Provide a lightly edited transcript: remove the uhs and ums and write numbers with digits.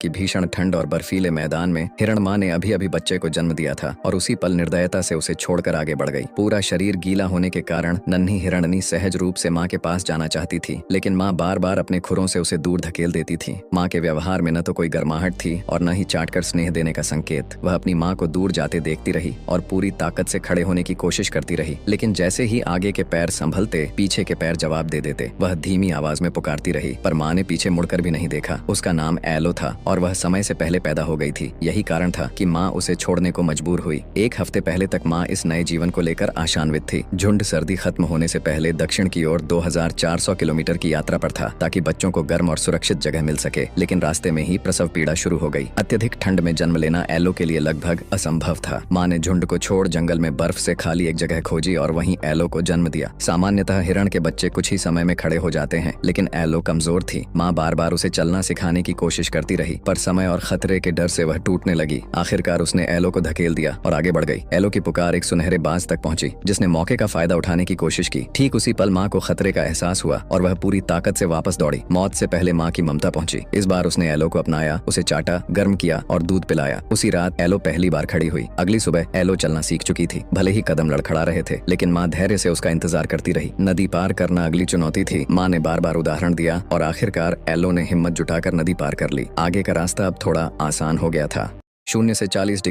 कि भीषण ठंड और बर्फीले मैदान में हिरण माँ ने अभी अभी बच्चे को जन्म दिया था और उसी पल निर्दयता से उसे छोड़कर आगे बढ़ गई। पूरा शरीर गीला होने के कारण नन्ही हिरणनी सहज रूप से माँ के पास जाना चाहती थी, लेकिन माँ बार बार अपने खुरों से उसे दूर धकेल देती थी। माँ के व्यवहार में न तो कोई गर्माहट थी और न ही चाटकर स्नेह देने का संकेत। वह अपनी माँ को दूर जाते देखती रही और पूरी ताकत से खड़े होने की कोशिश करती रही, लेकिन जैसे ही आगे के पैर संभलते पीछे के पैर जवाब दे देते। वह धीमी आवाज में पुकारती रही, पर माँ ने पीछे मुड़कर भी नहीं देखा। उसका नाम एलो था और वह समय से पहले पैदा हो गई थी। यही कारण था कि माँ उसे छोड़ने को मजबूर हुई। एक हफ्ते पहले तक माँ इस नए जीवन को लेकर आशान्वित थी। झुंड सर्दी खत्म होने से पहले दक्षिण की ओर 2400 किलोमीटर की यात्रा पर था ताकि बच्चों को गर्म और सुरक्षित जगह मिल सके, लेकिन रास्ते में ही प्रसव पीड़ा शुरू हो गई। अत्यधिक ठंड में जन्म लेना एलो के लिए लगभग असंभव था। माँ ने झुंड को छोड़ जंगल में बर्फ से खाली एक जगह खोजी और वहीं एलो को जन्म दिया। सामान्यतः हिरण के बच्चे कुछ ही समय में खड़े हो जाते हैं, लेकिन एलो कमजोर थी। माँ बार बार उसे चलना सिखाने की कोशिश करती रही, पर समय और खतरे के डर से वह टूटने लगी। आखिरकार उसने एलो को धकेल दिया और आगे बढ़ गई। एलो की पुकार एक सुनहरे बाज तक पहुंची, जिसने मौके का फायदा उठाने की कोशिश की। ठीक उसी पल माँ को खतरे का एहसास हुआ और वह पूरी ताकत से वापस दौड़ी। मौत से पहले माँ की ममता पहुंची। इस बार उसने एलो को अपनाया, उसे चाटा, गर्म किया और दूध पिलाया। उसी रात एलो पहली बार खड़ी हुई। अगली सुबह एलो चलना सीख चुकी थी। भले ही कदम लड़खड़ा रहे थे, लेकिन माँ धैर्य से उसका इंतजार करती रही। नदी पार करना अगली चुनौती थी। माँ ने बार बार उदाहरण दिया और आखिरकार एलो ने हिम्मत जुटाकर नदी पार कर ली। आगे का रास्ता अब थोड़ा आसान हो गया था। 0 से 40